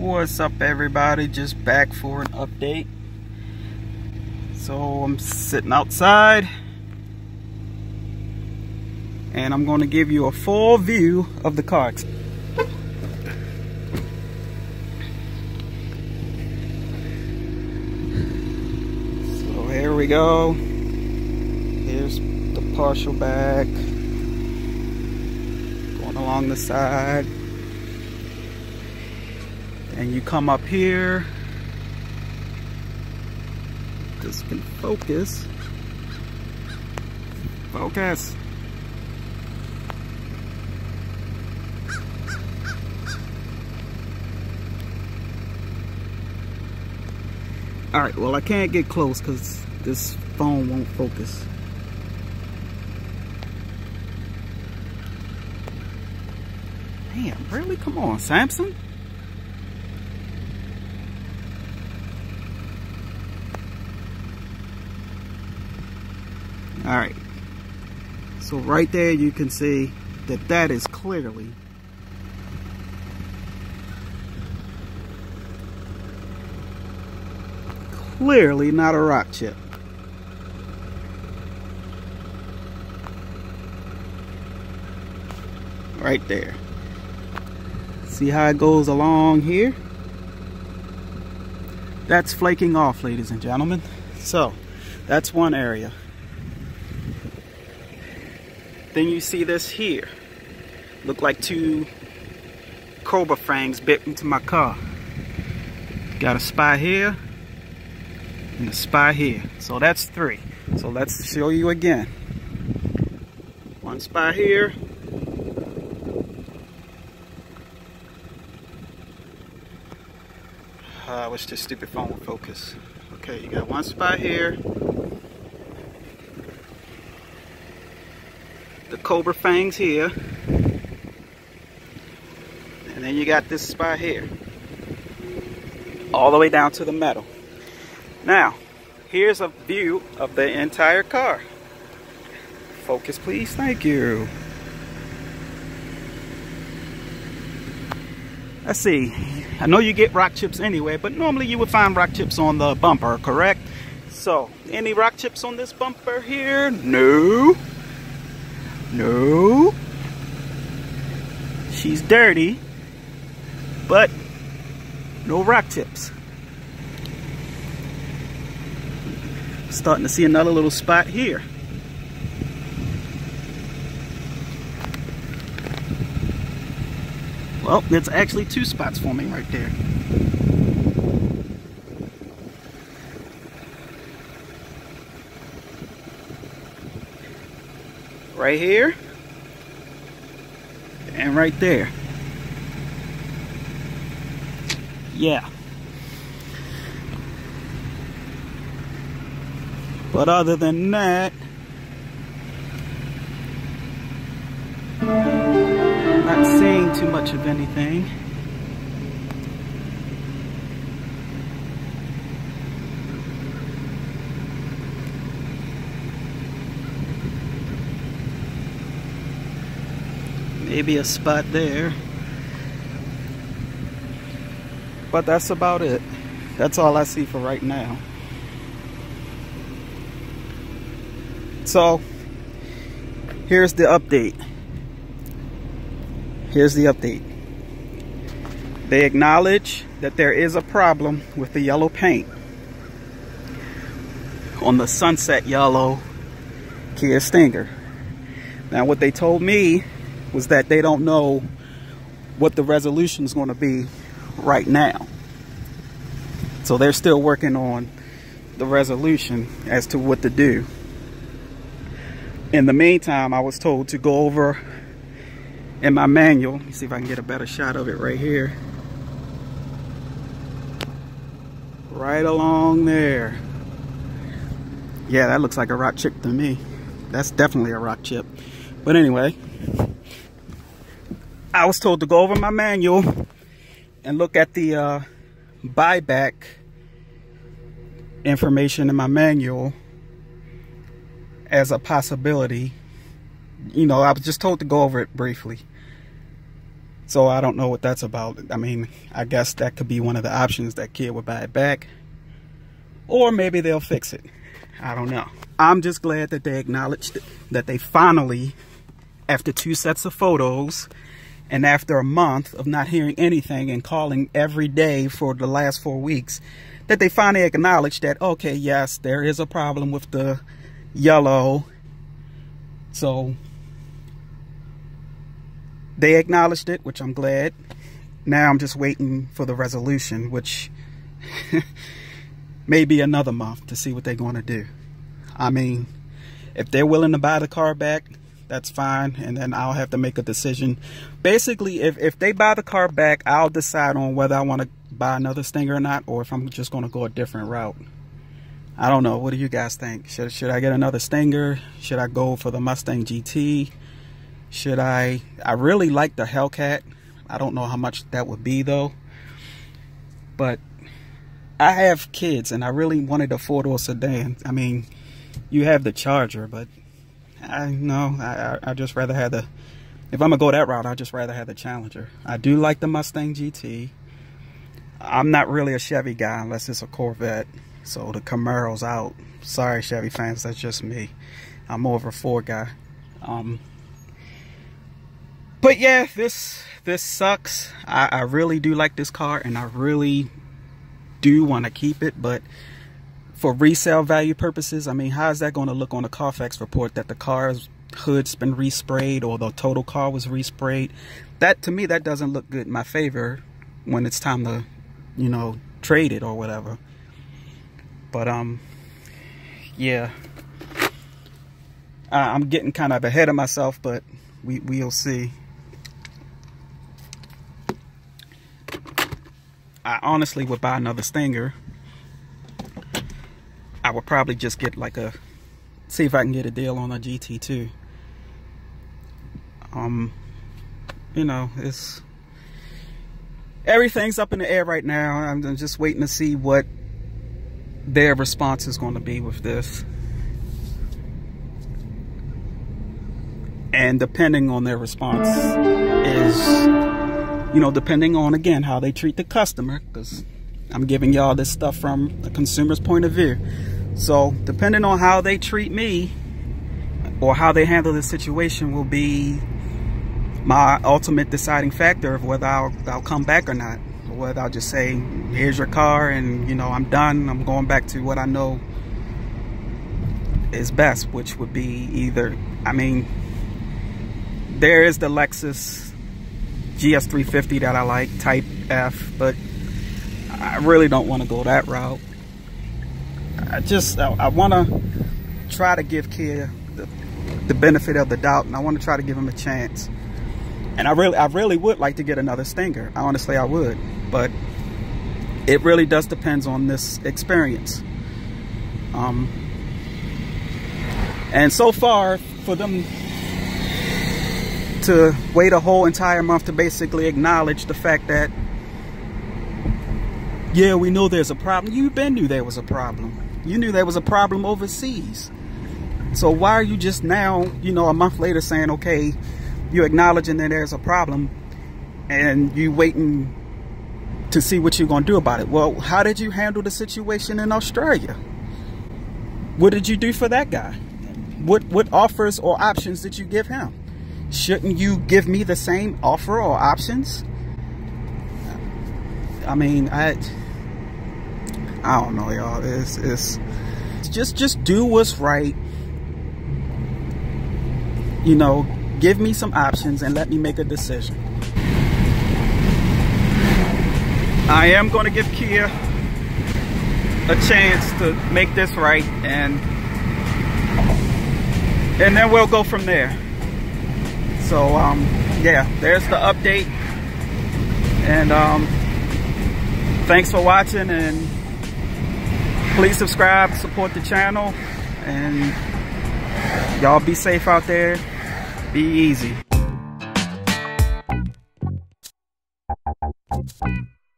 What's up, everybody? Just back for an update. So I'm sitting outside and I'm going to give you a full view of the car. So here we go. Here's the partial back going along the side. And you come up here. This can focus. Focus. Alright, well, I can't get close because this phone won't focus. Damn, really? Come on, Samsung? Alright, so right there you can see that that is clearly not a rock chip. Right there. See how it goes along here? That's flaking off, ladies and gentlemen. So, that's one area. Then you see this here. Look like two cobra fangs bit into my car. Got a spot here and a spot here. So that's three. So let's show you again. One spot here. I wish this stupid phone would focus. Okay, you got one spot here. The cobra fangs here, and then you got this spot here, all the way down to the metal. Now, here's a view of the entire car. Focus, please. Thank you. Let's see. I know you get rock chips anyway, but normally you would find rock chips on the bumper, correct? So, any rock chips on this bumper here? No. No, she's dirty, but no rock chips. Starting to see another little spot here. Well, it's actually two spots forming right there. Right here and right there. Yeah. But other than that, not seeing too much of anything. Maybe a spot there, but that's about it. That's all I see for right now. So here's the update. Here's the update. They acknowledge that there is a problem with the yellow paint on the sunset yellow Kia Stinger. Now, what they told me was that they don't know what the resolution is going to be right now. So they're still working on the resolution as to what to do. In the meantime, I was told to go over in my manual. Let me see if I can get a better shot of it right here. Right along there. Yeah, that looks like a rock chip to me. That's definitely a rock chip. But anyway, I was told to go over my manual and look at the buyback information in my manual as a possibility. You know, I was just told to go over it briefly. So I don't know what that's about. I mean, I guess that could be one of the options, that Kia would buy it back. Or maybe they'll fix it. I don't know. I'm just glad that they acknowledged that they finally, after 2 sets of photos, and after a month of not hearing anything and calling every day for the last 4 weeks, that they finally acknowledged that, okay, yes, there is a problem with the yellow. So they acknowledged it, which I'm glad. Now I'm just waiting for the resolution, which may be another month, to see what they're going to do. I mean, if they're willing to buy the car back, that's fine, and then I'll have to make a decision. Basically, if they buy the car back, I'll decide on whether I want to buy another Stinger or not, or if I'm just going to go a different route. I don't know. What do you guys think? Should I get another Stinger? Should I go for the Mustang GT? Should I really like the Hellcat. I don't know how much that would be though. But I have kids and I really wanted a 4-door sedan. I mean, you have the Charger, but I just rather have the, if I'm gonna go that route, I'd just rather have the Challenger. I do like the Mustang GT. I'm not really a Chevy guy unless it's a Corvette. So the Camaro's out. Sorry, Chevy fans, that's just me. I'm more of a Ford guy. But yeah, this sucks. I really do like this car, and I really do want to keep it. But for resale value purposes, I mean, how is that going to look on the Carfax report that the car's hood's been resprayed or the total car was resprayed? That, to me, that doesn't look good in my favor when it's time to, you know, trade it or whatever. But yeah, I'm getting kind of ahead of myself, but we'll see. I honestly would buy another Stinger. I would probably just get like see if I can get a deal on a GT2. You know, everything's up in the air right now. I'm just waiting to see what their response is going to be with this. And depending on their response is, you know, depending on, again, how they treat the customer, because I'm giving y'all this stuff from a consumer's point of view. So depending on how they treat me or how they handle the situation will be my ultimate deciding factor of whether I'll come back or not, or whether I'll just say, here's your car and, you know, I'm done. I'm going back to what I know is best, which would be either, I mean, there is the Lexus GS350 that I like, Type F, but I really don't want to go that route. I want to try to give Kia the benefit of the doubt, and I want to try to give him a chance. And I really would like to get another Stinger. Honestly, I would, but it really does depend on this experience. And so far, for them to wait a whole entire month to basically acknowledge the fact that, yeah, we know there's a problem. You knew there was a problem. You knew there was a problem overseas. So why are you just now, you know, a month later saying, okay, you're acknowledging that there's a problem and you waiting to see what you're going to do about it? Well, how did you handle the situation in Australia? What did you do for that guy? What offers or options did you give him? Shouldn't you give me the same offer or options? I mean, I don't know, y'all. It's just do what's right. You know, give me some options and let me make a decision. I am going to give Kia a chance to make this right, and then we'll go from there. So yeah, there's the update, and thanks for watching, and please subscribe, support the channel, and y'all be safe out there. Be easy.